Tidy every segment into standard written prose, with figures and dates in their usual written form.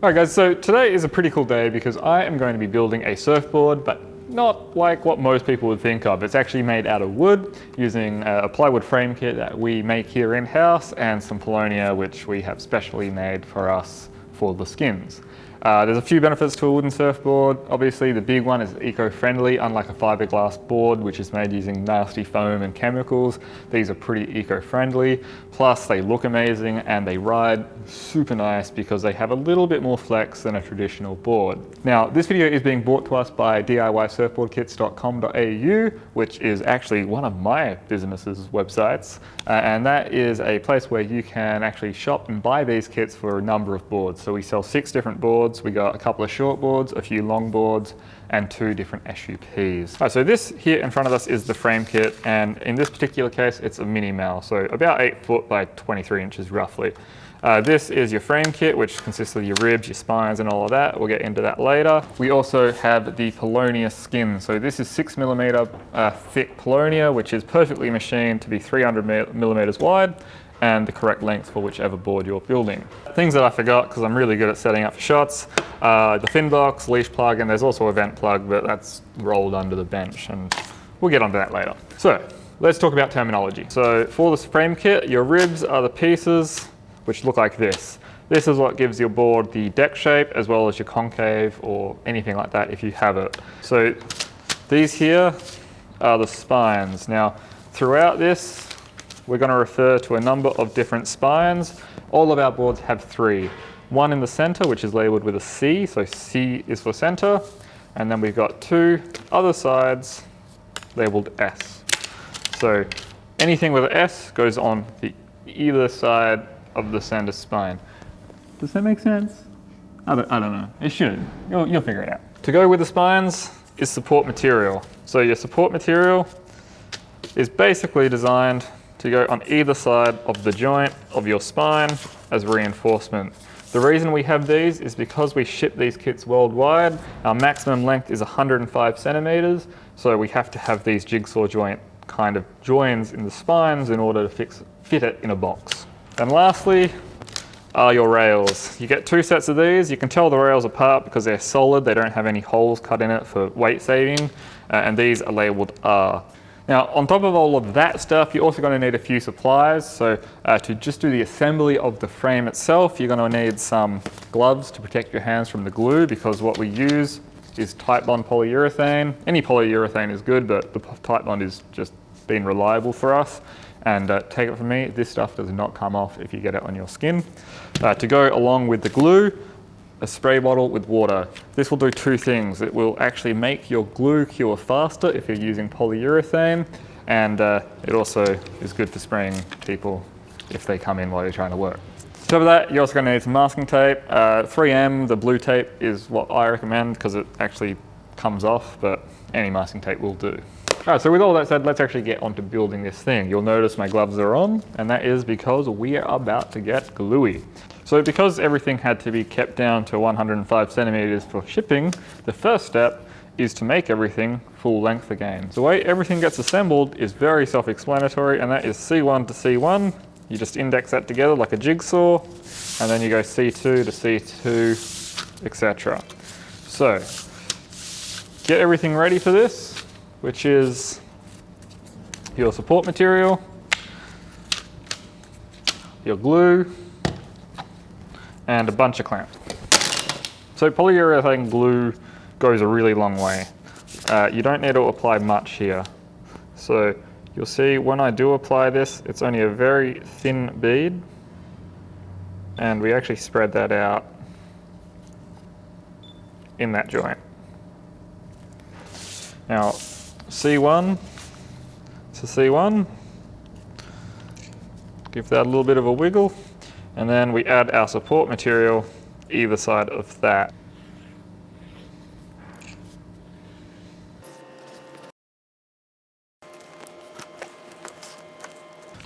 Alright guys, so today is a pretty cool day because I am going to be building a surfboard, but not like what most people would think of. It's actually made out of wood using a plywood frame kit that we make here in-house and some Polonia which we have specially made for us for the skins. There's a few benefits to a wooden surfboard. Obviously the big one is eco-friendly, unlike a fiberglass board which is made using nasty foam and chemicals. These are pretty eco-friendly, plus they look amazing and they ride super nice because they have a little bit more flex than a traditional board. Now this video is being brought to us by DIYsurfboardkits.com.au, which is actually one of my business's websites, and that is a place where you can actually shop and buy these kits for a number of boards. So we sell 6 different boards. We got a couple of short boards, a few long boards, and 2 different SUPs. Right, so this here in front of us is the frame kit, and in this particular case it's a mini mal, so about 8 foot by 23 inches roughly. This is your frame kit, which consists of your ribs, your spines and all of that. We'll get into that later. We also have the Polonia skin. So this is 6mm thick Polonia, which is perfectly machined to be 300mm wide and the correct length for whichever board you're building. Things that I forgot because I'm really good at setting up for shots. The fin box, leash plug, and there's also a vent plug, but that's rolled under the bench and we'll get onto that later. So let's talk about terminology. So for this frame kit, your ribs are the pieces which look like this. This is what gives your board the deck shape as well as your concave or anything like that if you have it. So these here are the spines. Now throughout this we're going to refer to a number of different spines. All of our boards have 3. One in the center which is labeled with a C, so C is for center, and then we've got 2 other sides labeled S. So anything with an S goes on the either side of the center spine. Does that make sense? I don't know. It should. You'll figure it out. To go with the spines is support material. So your support material is basically designed to go on either side of the joint of your spine as reinforcement. The reason we have these is because we ship these kits worldwide. Our maximum length is 105 centimeters, so we have to have these jigsaw joint kind of joins in the spines in order to fit it in a box. And lastly are your rails. You get 2 sets of these. You can tell the rails apart because they're solid. They don't have any holes cut in it for weight saving, and these are labeled R. Now on top of all of that stuff, you're also going to need a few supplies. So to just do the assembly of the frame itself, you're going to need some gloves to protect your hands from the glue, because what we use is Titebond polyurethane. Any polyurethane is good, but the Titebond is just been reliable for us. And take it from me, this stuff does not come off if you get it on your skin. To go along with the glue, a spray bottle with water. This will do 2 things. It will actually make your glue cure faster if you're using polyurethane, and it also is good for spraying people if they come in while you're trying to work. On top of that, you're also going to need some masking tape. 3M, the blue tape, is what I recommend because it actually comes off, but any masking tape will do. Alright, so with all that said, let's actually get on to building this thing. You'll notice my gloves are on, and that is because we are about to get gluey. So because everything had to be kept down to 105 centimeters for shipping, the first step is to make everything full length again. The way everything gets assembled is very self-explanatory, and that is C1 to C1. You just index that together like a jigsaw, and then you go C2 to C2, etc. So get everything ready for this, which is your support material, your glue, and a bunch of clamps. So polyurethane glue goes a really long way. You don't need to apply much here. So you'll see when I do apply this, it's only a very thin bead, and we actually spread that out in that joint. Now C1 to C1, give that a little bit of a wiggle, and then we add our support material either side of that.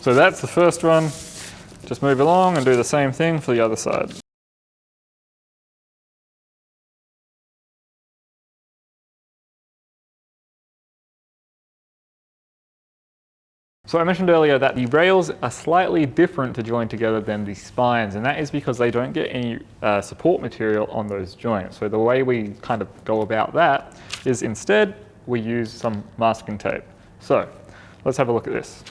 So that's the first one. Just move along and do the same thing for the other side. So I mentioned earlier that the rails are slightly different to join together than the spines, and that is because they don't get any support material on those joints. So the way we kind of go about that is instead we use some masking tape. So let's have a look at this.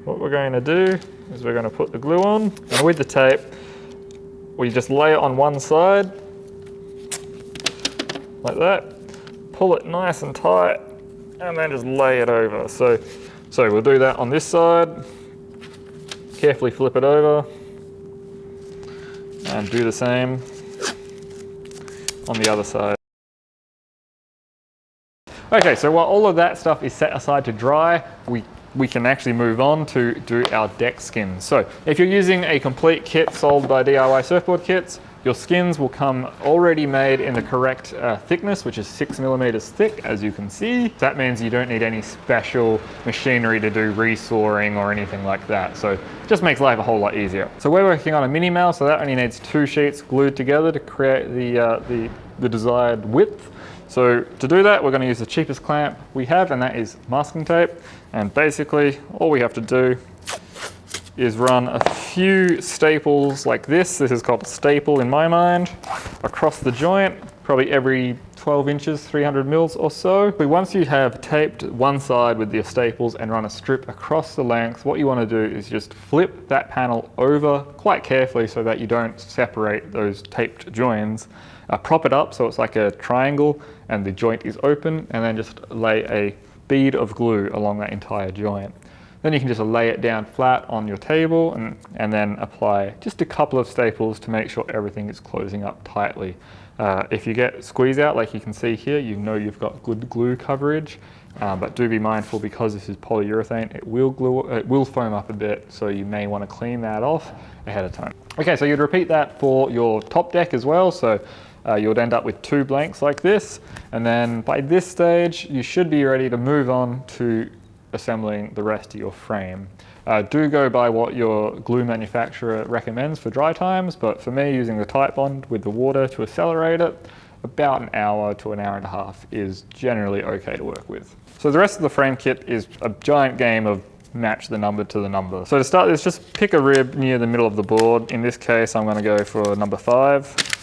What we're going to do is we're going to put the glue on, and with the tape we just lay it on one side like that, pull it nice and tight, and then just lay it over. So we'll do that on this side, carefully flip it over, and do the same on the other side. Okay, so while all of that stuff is set aside to dry, we can actually move on to do our Dec Skins. So if you're using a complete kit sold by DIY surfboard kits, your skins will come already made in the correct thickness, which is 6mm thick, as you can see. That means you don't need any special machinery to do resawing or anything like that. So it just makes life a whole lot easier. So we're working on a mini mount, so that only needs 2 sheets glued together to create the desired width. So to do that, we're going to use the cheapest clamp we have, and that is masking tape. And basically, all we have to do is run a few staples like this. This is called a staple in my mind, across the joint, probably every 12 inches, 300 mils or so. But once you have taped one side with your staples and run a strip across the length, what you want to do is just flip that panel over quite carefully so that you don't separate those taped joins. Prop it up so it's like a triangle and the joint is open, and then just lay a bead of glue along that entire joint. Then you can just lay it down flat on your table and then apply just a couple of staples to make sure everything is closing up tightly. If you get squeeze out like you can see here, you know you've got good glue coverage, but do be mindful because this is polyurethane, it will foam up a bit, so you may want to clean that off ahead of time. Okay, so you'd repeat that for your top deck as well. So you would end up with 2 blanks like this, and then by this stage you should be ready to move on to assembling the rest of your frame. Do go by what your glue manufacturer recommends for dry times, but for me, using the tight bond with the water to accelerate it, about an hour to an hour and a half is generally okay to work with. So the rest of the frame kit is a giant game of match the number to the number. So to start this, just pick a rib near the middle of the board. In this case, I'm going to go for number 5.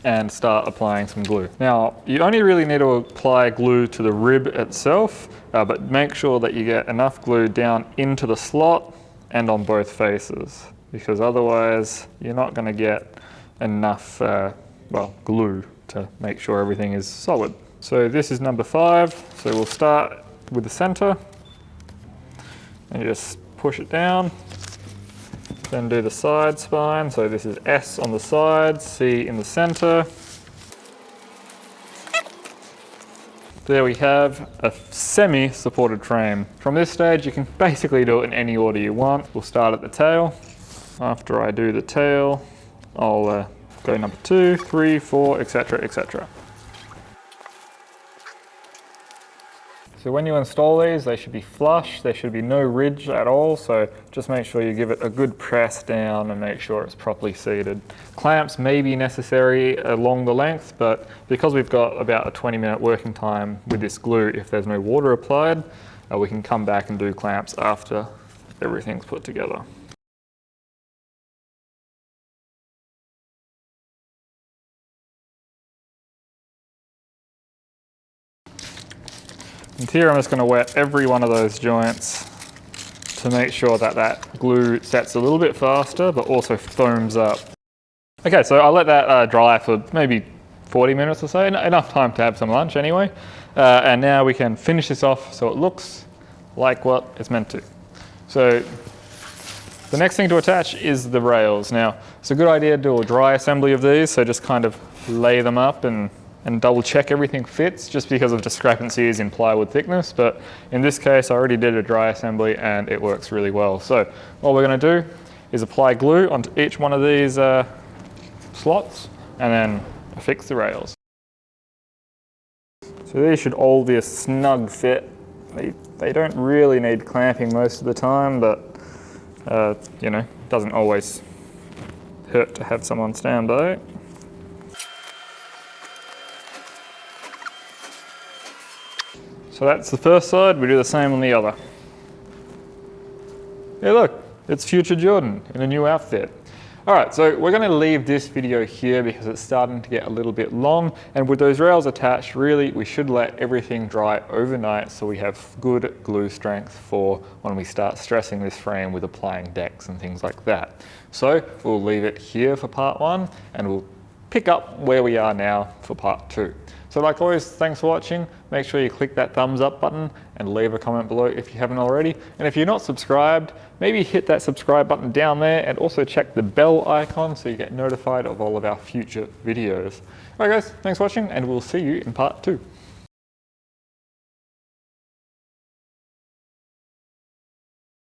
And start applying some glue. Now, you only really need to apply glue to the rib itself, but make sure that you get enough glue down into the slot and on both faces, because otherwise you're not going to get enough glue to make sure everything is solid. So this is number 5, so we'll start with the center and you just push it down. Then do the side spine, so this is S on the sides, C in the center. There we have a semi-supported frame. From this stage, you can basically do it in any order you want. We'll start at the tail. After I do the tail, I'll go number 2, 3, 4, etc., etc. So when you install these, they should be flush. There should be no ridge at all. So just make sure you give it a good press down and make sure it's properly seated. Clamps may be necessary along the length, but because we've got about a 20-minute working time with this glue, if there's no water applied, we can come back and do clamps after everything's put together. And here I'm just going to wet every one of those joints to make sure that that glue sets a little bit faster, but also foams up. Okay, so I'll let that dry for maybe 40 minutes or so, enough time to have some lunch anyway. And now we can finish this off so it looks like what it's meant to. So the next thing to attach is the rails. Now, it's a good idea to do a dry assembly of these, so just kind of lay them up and double check everything fits, just because of discrepancies in plywood thickness. But in this case, I already did a dry assembly and it works really well. So what we're going to do is apply glue onto each one of these slots and then affix the rails. So these should all be a snug fit. They don't really need clamping most of the time, but you know, it doesn't always hurt to have someone stand by. So that's the first side, we do the same on the other. Hey look, it's future Jordan in a new outfit. All right, so we're going to leave this video here because it's starting to get a little bit long, and with those rails attached, really we should let everything dry overnight so we have good glue strength for when we start stressing this frame with applying decks and things like that. So we'll leave it here for part 1, and we'll pick up where we are now for part 2. So like always, thanks for watching. Make sure you click that thumbs up button and leave a comment below if you haven't already. And if you're not subscribed, maybe hit that subscribe button down there and also check the bell icon so you get notified of all of our future videos. All right guys, thanks for watching, and we'll see you in part 2.